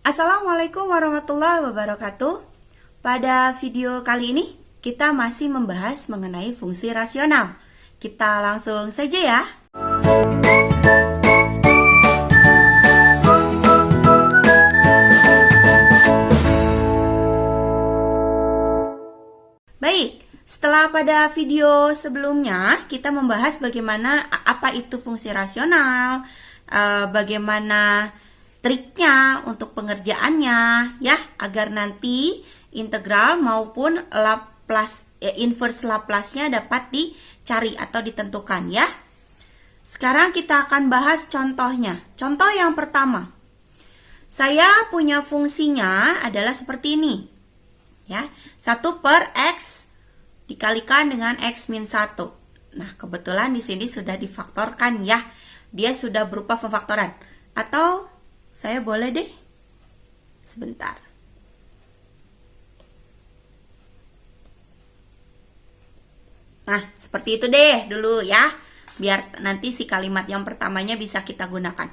Assalamualaikum warahmatullahi wabarakatuh. Pada video kali ini kita masih membahas mengenai fungsi rasional. Kita langsung saja ya. Baik, setelah pada video sebelumnya kita membahas bagaimana apa itu fungsi rasional, bagaimana triknya untuk pengerjaannya ya, agar nanti integral maupun inverse Laplace-nya dapat dicari atau ditentukan ya. Sekarang kita akan bahas contohnya. Contoh yang pertama. Saya punya fungsinya adalah seperti ini. Ya, 1 per X dikalikan dengan X min 1. Nah, kebetulan di sini sudah difaktorkan ya. Dia sudah berupa pemfaktoran. Atau saya boleh deh sebentar. Nah, seperti itu deh dulu ya. Biar nanti si kalimat yang pertamanya bisa kita gunakan.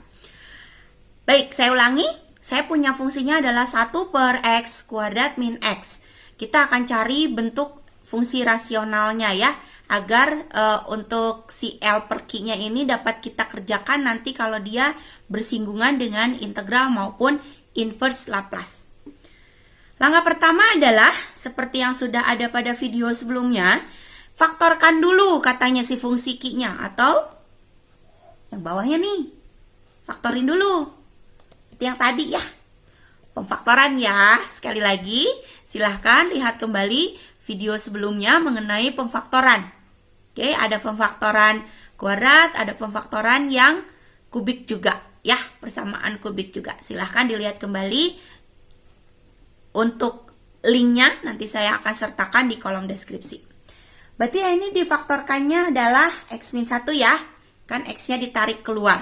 Baik, saya ulangi. Saya punya fungsinya adalah 1 per X kuadrat min X. Kita akan cari bentuk fungsi rasionalnya ya. Agar untuk si L per Q-nya ini dapat kita kerjakan nanti kalau dia bersinggungan dengan integral maupun inverse Laplace. Langkah pertama adalah seperti yang sudah ada pada video sebelumnya. Faktorkan dulu katanya si fungsi Q-nya. Atau yang bawahnya nih. Faktorin dulu. Itu yang tadi ya. Pemfaktoran ya. Sekali lagi silahkan lihat kembali video sebelumnya mengenai pemfaktoran. Oke, ada pemfaktoran kuadrat, ada pemfaktoran yang kubik juga ya, persamaan kubik juga. Silahkan dilihat kembali. Untuk linknya nanti saya akan sertakan di kolom deskripsi. Berarti ini difaktorkannya adalah X min 1 ya. Kan X-nya ditarik keluar.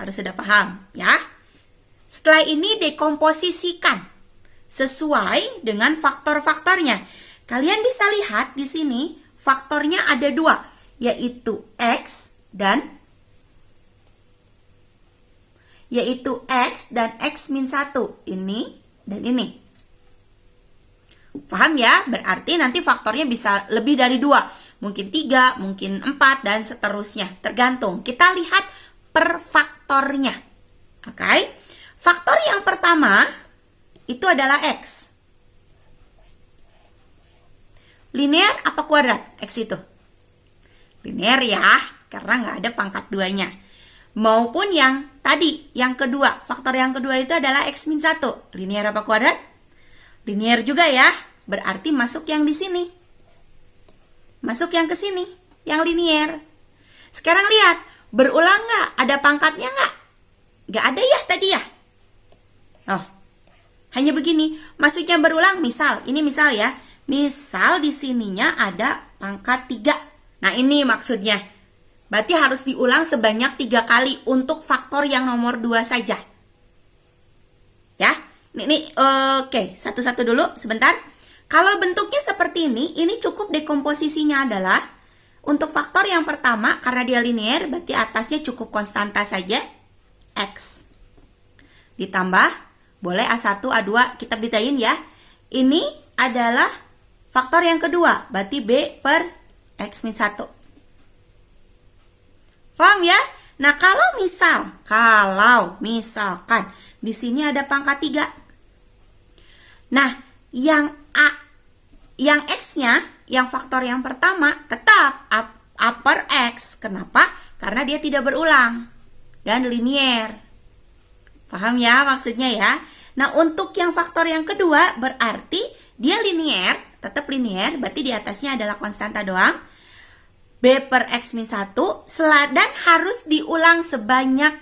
Harus sudah paham ya. Setelah ini dekomposisikan sesuai dengan faktor-faktornya. Kalian bisa lihat di sini faktornya ada 2, yaitu X dan X min 1. Ini dan ini. Paham ya? Berarti nanti faktornya bisa lebih dari 2. Mungkin 3, mungkin 4, dan seterusnya. Tergantung. Kita lihat per faktornya. Oke? Faktor yang pertama itu adalah X. Linear apa kuadrat? X itu. Linear ya, karena nggak ada pangkat 2-nya. Maupun yang tadi, yang kedua. Faktor yang kedua itu adalah X min 1. Linear apa kuadrat? Linear juga ya. Berarti masuk yang di sini. Masuk yang ke sini. Yang linear. Sekarang lihat. Berulang nggak? Ada pangkatnya nggak? Nggak ada ya tadi ya? Oh, hanya begini. Maksudnya berulang. Misal, ini misal ya. Misal di sininya ada pangkat 3. Nah, ini maksudnya. Berarti harus diulang sebanyak 3 kali untuk faktor yang nomor 2 saja. Ya. Oke, satu-satu dulu sebentar. Kalau bentuknya seperti ini cukup dekomposisinya adalah untuk faktor yang pertama, karena dia linear, berarti atasnya cukup konstanta saja, X. Ditambah, boleh A1, A2, kita bedain ya. Ini adalah faktor yang kedua, berarti B per X min 1. Paham ya? Nah, kalau misalkan di sini ada pangkat 3. Nah, yang X-nya, yang faktor yang pertama tetap A per X. Kenapa? Karena dia tidak berulang dan linear. Paham ya maksudnya ya? Nah, untuk yang faktor yang kedua berarti dia linear, tetap linear, berarti di atasnya adalah konstanta doang. B per X min 1, dan harus diulang sebanyak,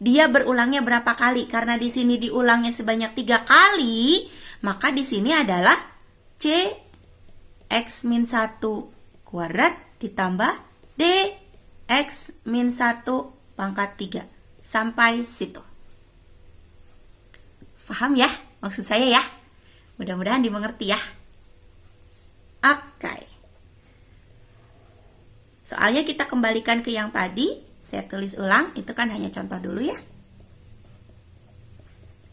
dia berulangnya berapa kali? Karena di sini diulangnya sebanyak 3 kali, maka di sini adalah C X min 1 kuadrat ditambah D X min 1 pangkat 3. Sampai situ. Paham ya maksud saya ya? Mudah-mudahan dimengerti ya. Oke. Soalnya kita kembalikan ke yang tadi. Saya tulis ulang, itu kan hanya contoh dulu ya.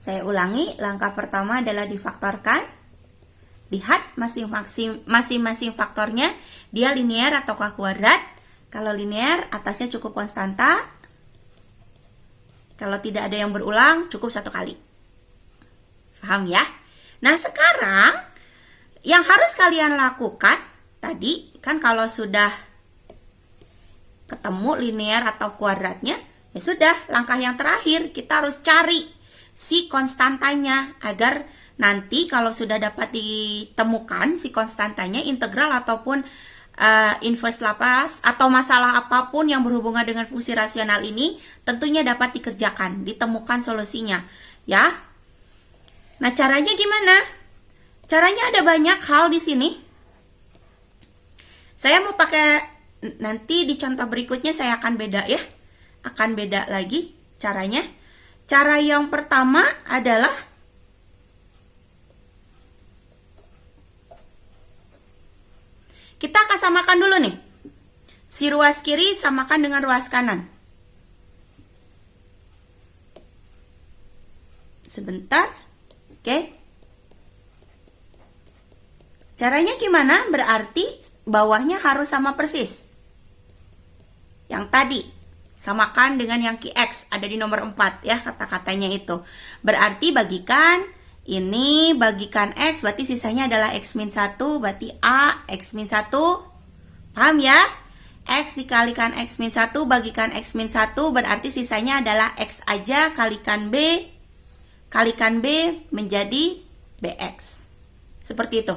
Saya ulangi, langkah pertama adalah difaktorkan. Lihat masing-masing faktornya, dia linear ataukah kuadrat. Kalau linear, atasnya cukup konstanta. Kalau tidak ada yang berulang, cukup 1 kali. Paham ya? Nah, sekarang yang harus kalian lakukan, tadi kan kalau sudah ketemu linear atau kuadratnya, ya sudah, langkah yang terakhir kita harus cari si konstantanya agar nanti kalau sudah dapat ditemukan si konstantanya, integral ataupun inverse Laplace atau masalah apapun yang berhubungan dengan fungsi rasional ini tentunya dapat dikerjakan, ditemukan solusinya, ya. Nah, caranya gimana? Caranya ada banyak hal di sini. Saya mau pakai, nanti di contoh berikutnya saya akan beda ya. Akan beda lagi caranya. Cara yang pertama adalah kita akan samakan dulu nih. Si ruas kiri samakan dengan ruas kanan. Sebentar. Oke. Caranya gimana? Berarti bawahnya harus sama persis. Yang tadi. Samakan dengan yang QX, ada di nomor 4 ya kata-katanya itu. Berarti bagikan ini, bagikan X, berarti sisanya adalah X min 1, berarti A, X min 1. Paham ya? X dikalikan X min 1, bagikan X min 1, berarti sisanya adalah X aja kalikan B menjadi BX. Seperti itu.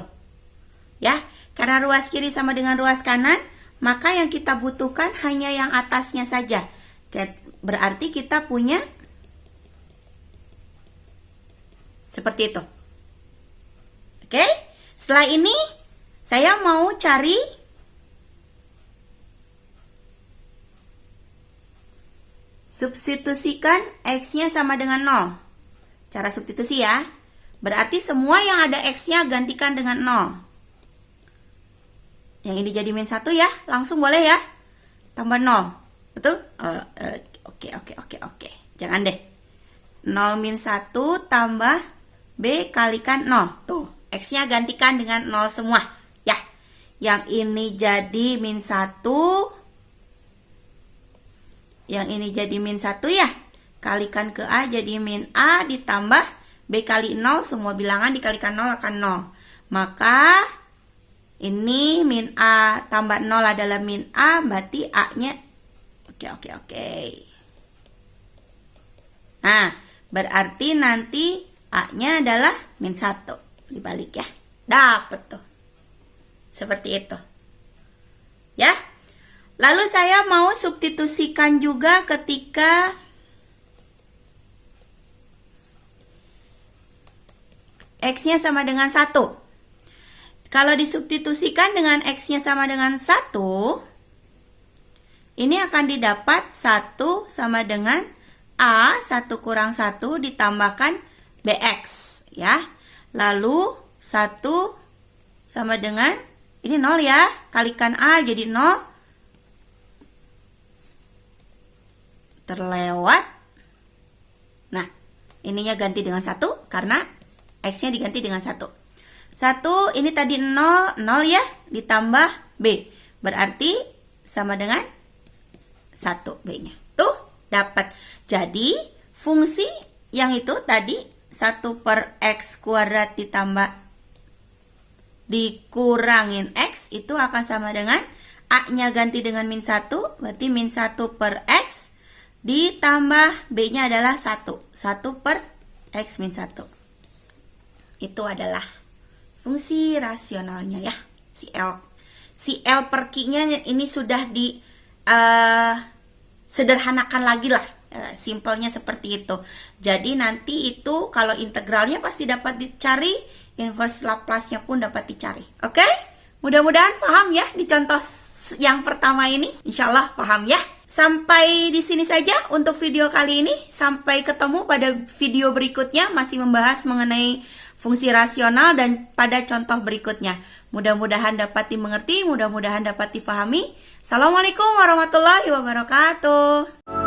Ya, karena ruas kiri sama dengan ruas kanan, maka yang kita butuhkan hanya yang atasnya saja. Berarti kita punya seperti itu. Oke? Setelah ini saya mau cari substitusikan X-nya sama dengan 0. Cara substitusi ya. Berarti semua yang ada X-nya gantikan dengan 0. Yang ini jadi min 1 ya. Langsung boleh ya. Tambah 0. Betul? Oke. Jangan deh. 0 min 1 tambah B kalikan 0. Tuh, X-nya gantikan dengan 0 semua. Ya. Yang ini jadi min 1. Yang ini jadi min 1 ya. Kalikan ke A jadi min A ditambah B kali 0. Semua bilangan dikalikan 0 akan 0. Maka ini min A tambah 0 adalah min A. Berarti A-nya Oke. Nah, berarti nanti A-nya adalah min 1. Dibalik ya. Dapat tuh. Seperti itu. Ya. Lalu saya mau substitusikan juga ketika X-nya sama dengan 1. Kalau disubstitusikan dengan X-nya sama dengan 1, ini akan didapat 1 sama dengan A, 1 kurang 1 ditambahkan BX, ya. Lalu 1 sama dengan, ini 0 ya, kalikan A jadi 0. Terlewat. Nah, ininya ganti dengan 1 karena X-nya diganti dengan 1. 1, ini tadi 0 ya, ditambah B. Berarti sama dengan 1 B-nya. Tuh, dapat. Jadi, fungsi yang itu tadi 1 per X kuadrat ditambah dikurangin X itu akan sama dengan A-nya ganti dengan min 1. Berarti min 1 per X ditambah B-nya adalah 1. 1 per X min 1. Itu adalah fungsi rasionalnya ya. Si L per Q-nya ini sudah di sederhanakan lagi lah, simpelnya seperti itu. Jadi nanti itu kalau integralnya pasti dapat dicari, inverse Laplace-nya pun dapat dicari. Oke? Mudah-mudahan paham ya di contoh yang pertama ini. Insya Allah paham ya. Sampai di sini saja untuk video kali ini. Sampai ketemu pada video berikutnya, masih membahas mengenai fungsi rasional dan pada contoh berikutnya. Mudah-mudahan dapat dimengerti, mudah-mudahan dapat difahami. Assalamualaikum warahmatullahi wabarakatuh.